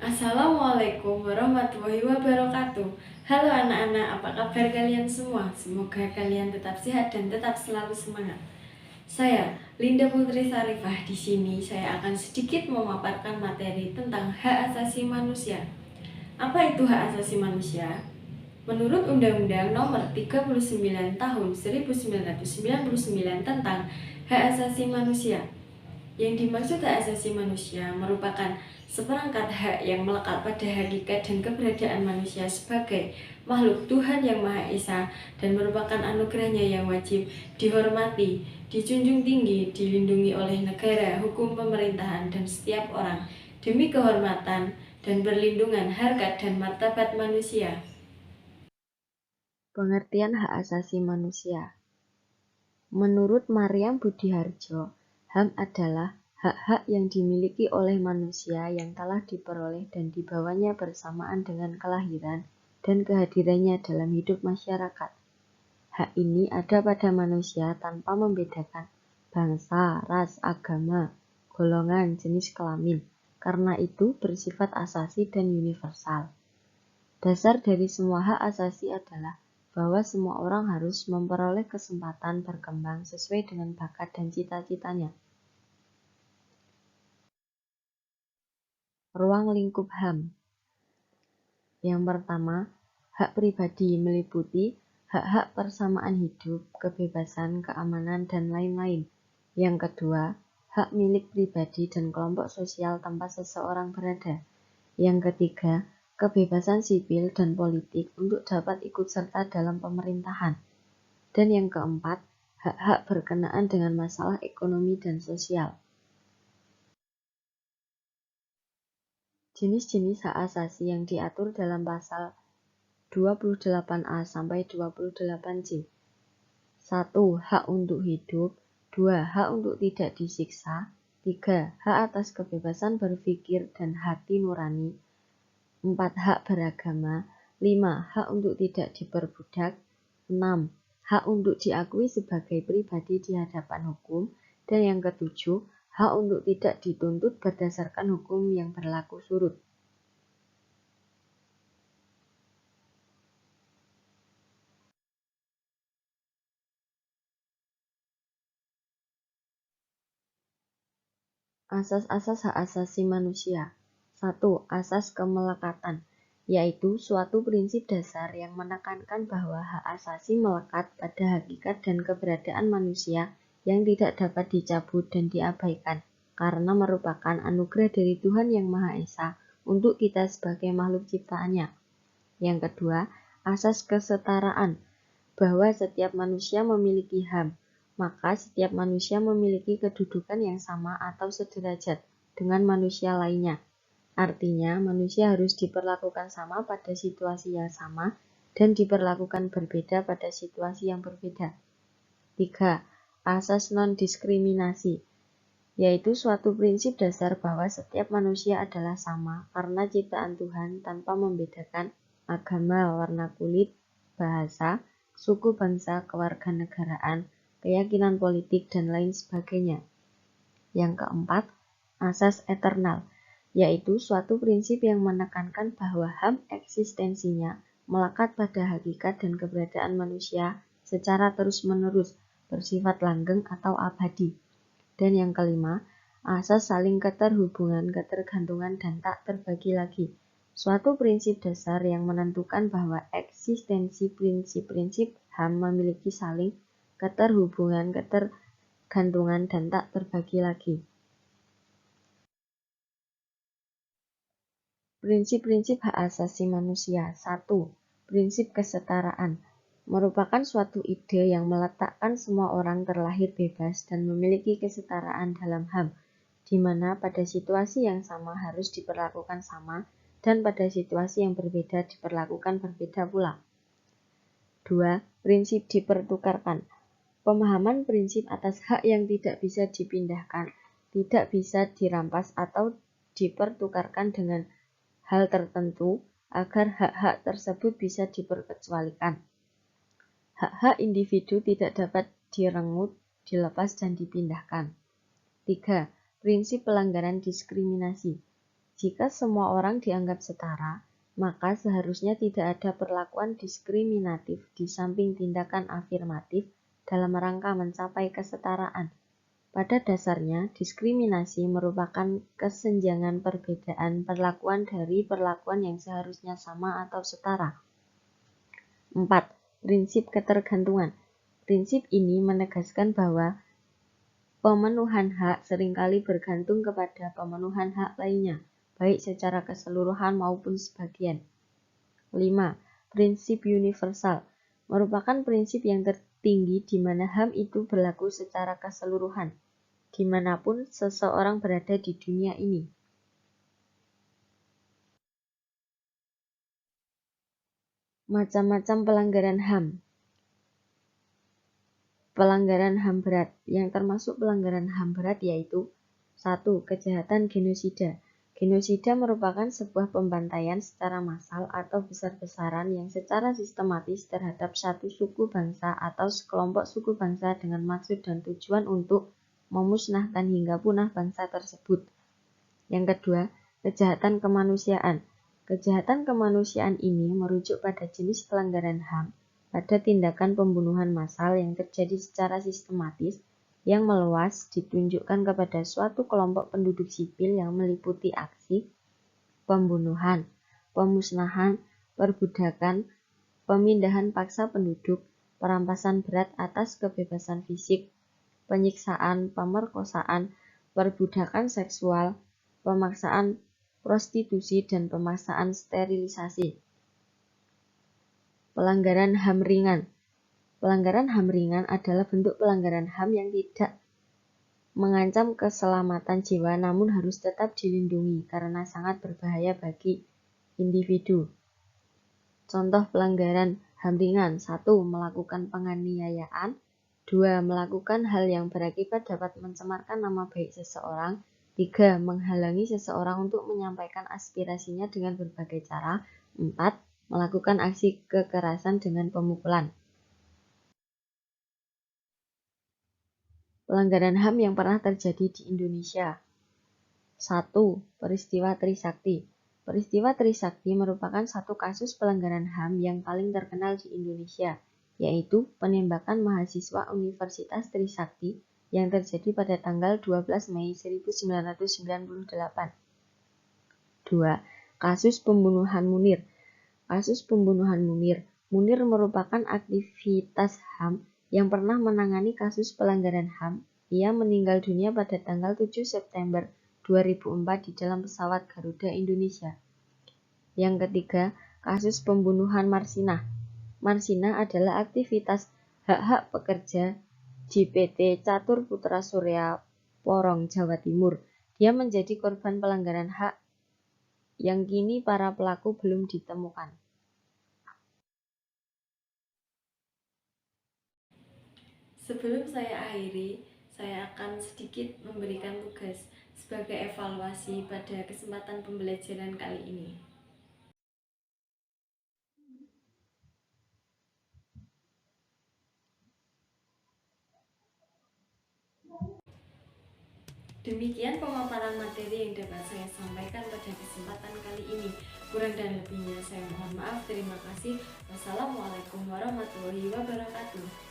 Assalamualaikum warahmatullahi wabarakatuh. Halo anak-anak, apa kabar kalian semua? Semoga kalian tetap sehat dan tetap selalu semangat. Saya, Linda Putri Sarifah, di sini saya akan sedikit memaparkan materi tentang hak asasi manusia. Apa itu hak asasi manusia? Menurut Undang-Undang Nomor 39 Tahun 1999 tentang Hak Asasi Manusia, yang dimaksud hak asasi manusia merupakan seperangkat hak yang melekat pada hakikat dan keberadaan manusia sebagai makhluk Tuhan yang Maha Esa dan merupakan anugerahnya yang wajib dihormati, dijunjung tinggi, dilindungi oleh negara, hukum pemerintahan, dan setiap orang demi kehormatan dan perlindungan harkat dan martabat manusia. Pengertian hak asasi manusia. Menurut Maryam Budiharjo, HAM adalah hak-hak yang dimiliki oleh manusia yang telah diperoleh dan dibawanya bersamaan dengan kelahiran dan kehadirannya dalam hidup masyarakat. Hak ini ada pada manusia tanpa membedakan bangsa, ras, agama, golongan, jenis kelamin. Karena itu bersifat asasi dan universal. Dasar dari semua hak asasi adalah bahwa semua orang harus memperoleh kesempatan berkembang sesuai dengan bakat dan cita-citanya. Ruang lingkup HAM. Yang pertama, hak pribadi meliputi hak-hak persamaan hidup, kebebasan, keamanan, dan lain-lain. Yang kedua, hak milik pribadi dan kelompok sosial tempat seseorang berada. Yang ketiga, kebebasan sipil dan politik untuk dapat ikut serta dalam pemerintahan. Dan yang keempat, hak-hak berkenaan dengan masalah ekonomi dan sosial. Jenis-jenis hak asasi yang diatur dalam pasal 28A sampai 28C. 1. Hak untuk hidup. 2. Hak untuk tidak disiksa. 3. Hak atas kebebasan berpikir dan hati nurani. 4. Hak beragama. 5. Hak untuk tidak diperbudak. 6. Hak untuk diakui sebagai pribadi di hadapan hukum. Dan yang ketujuh, hak untuk tidak dituntut berdasarkan hukum yang berlaku surut. Asas-asas hak asasi manusia. 1. Asas kemelekatan, yaitu suatu prinsip dasar yang menekankan bahwa hak asasi melekat pada hakikat dan keberadaan manusia yang tidak dapat dicabut dan diabaikan, karena merupakan anugerah dari Tuhan Yang Maha Esa untuk kita sebagai makhluk ciptaannya. Yang kedua, asas kesetaraan, bahwa setiap manusia memiliki HAM, maka setiap manusia memiliki kedudukan yang sama atau sederajat dengan manusia lainnya. Artinya, manusia harus diperlakukan sama pada situasi yang sama dan diperlakukan berbeda pada situasi yang berbeda. 3. Asas non-diskriminasi, yaitu suatu prinsip dasar bahwa setiap manusia adalah sama karena ciptaan Tuhan tanpa membedakan agama, warna kulit, bahasa, suku bangsa, kewarganegaraan, keyakinan politik, dan lain sebagainya. Yang keempat, asas eternal, yaitu suatu prinsip yang menekankan bahwa HAM eksistensinya melekat pada hakikat dan keberadaan manusia secara terus-menerus, bersifat langgeng atau abadi. Dan yang kelima, asas saling keterhubungan, ketergantungan, dan tak terbagi lagi. Suatu prinsip dasar yang menentukan bahwa eksistensi prinsip-prinsip HAM memiliki saling keterhubungan, ketergantungan, dan tak terbagi lagi. Prinsip-prinsip hak asasi manusia. 1. Prinsip kesetaraan. Merupakan suatu ide yang meletakkan semua orang terlahir bebas dan memiliki kesetaraan dalam HAM, di mana pada situasi yang sama harus diperlakukan sama dan pada situasi yang berbeda diperlakukan berbeda pula. 2. Prinsip dipertukarkan. Pemahaman prinsip atas hak yang tidak bisa dipindahkan, tidak bisa dirampas atau dipertukarkan dengan hal tertentu agar hak-hak tersebut bisa diperkecualikan. Hak-hak individu tidak dapat direnggut, dilepas, dan dipindahkan. 3. Prinsip pelanggaran diskriminasi. Jika semua orang dianggap setara, maka seharusnya tidak ada perlakuan diskriminatif di samping tindakan afirmatif dalam rangka mencapai kesetaraan. Pada dasarnya, diskriminasi merupakan kesenjangan perbedaan perlakuan dari perlakuan yang seharusnya sama atau setara. 4. Prinsip ketergantungan. Prinsip ini menegaskan bahwa pemenuhan hak seringkali bergantung kepada pemenuhan hak lainnya, baik secara keseluruhan maupun sebagian. 5. Prinsip universal merupakan prinsip yang tertinggi di mana HAM itu berlaku secara keseluruhan, dimanapun seseorang berada di dunia ini. Macam-macam pelanggaran HAM. Pelanggaran HAM berat. Yang termasuk pelanggaran HAM berat yaitu 1. Kejahatan genosida. Genosida merupakan sebuah pembantaian secara massal atau besar-besaran yang secara sistematis terhadap satu suku bangsa atau sekelompok suku bangsa dengan maksud dan tujuan untuk memusnahkan hingga punah bangsa tersebut. Yang kedua, kejahatan kemanusiaan. Kejahatan kemanusiaan ini merujuk pada jenis pelanggaran HAM pada tindakan pembunuhan massal yang terjadi secara sistematis yang meluas ditunjukkan kepada suatu kelompok penduduk sipil yang meliputi aksi pembunuhan, pemusnahan, perbudakan, pemindahan paksa penduduk, perampasan berat atas kebebasan fisik, penyiksaan, pemerkosaan, perbudakan seksual, pemaksaan prostitusi, dan pemaksaan sterilisasi. Pelanggaran HAM ringan. Pelanggaran HAM ringan adalah bentuk pelanggaran HAM yang tidak mengancam keselamatan jiwa namun harus tetap dilindungi karena sangat berbahaya bagi individu. Contoh pelanggaran HAM ringan: 1. Melakukan penganiayaan. 2. Melakukan hal yang berakibat dapat mencemarkan nama baik seseorang. 3. Menghalangi seseorang untuk menyampaikan aspirasinya dengan berbagai cara. 4. Melakukan aksi kekerasan dengan pemukulan. Pelanggaran HAM yang pernah terjadi di Indonesia. 1. Peristiwa Trisakti. Peristiwa Trisakti merupakan satu kasus pelanggaran HAM yang paling terkenal di Indonesia, yaitu penembakan mahasiswa Universitas Trisakti yang terjadi pada tanggal 12 Mei 1998. 2. Kasus pembunuhan Munir. Kasus pembunuhan Munir. Munir merupakan aktivitas HAM yang pernah menangani kasus pelanggaran HAM. Ia meninggal dunia pada tanggal 7 September 2004 di dalam pesawat Garuda Indonesia. Yang ketiga, kasus pembunuhan Marsinah. Marsinah adalah aktivitas hak-hak pekerja di PT Catur Putra Surya Porong, Jawa Timur. Dia menjadi korban pelanggaran hak yang kini para pelaku belum ditemukan. Sebelum saya akhiri, saya akan sedikit memberikan tugas sebagai evaluasi pada kesempatan pembelajaran kali ini. Demikian pemaparan materi yang dapat saya sampaikan pada kesempatan kali ini. Kurang dan lebihnya saya mohon maaf. Terima kasih. Wassalamualaikum warahmatullahi wabarakatuh.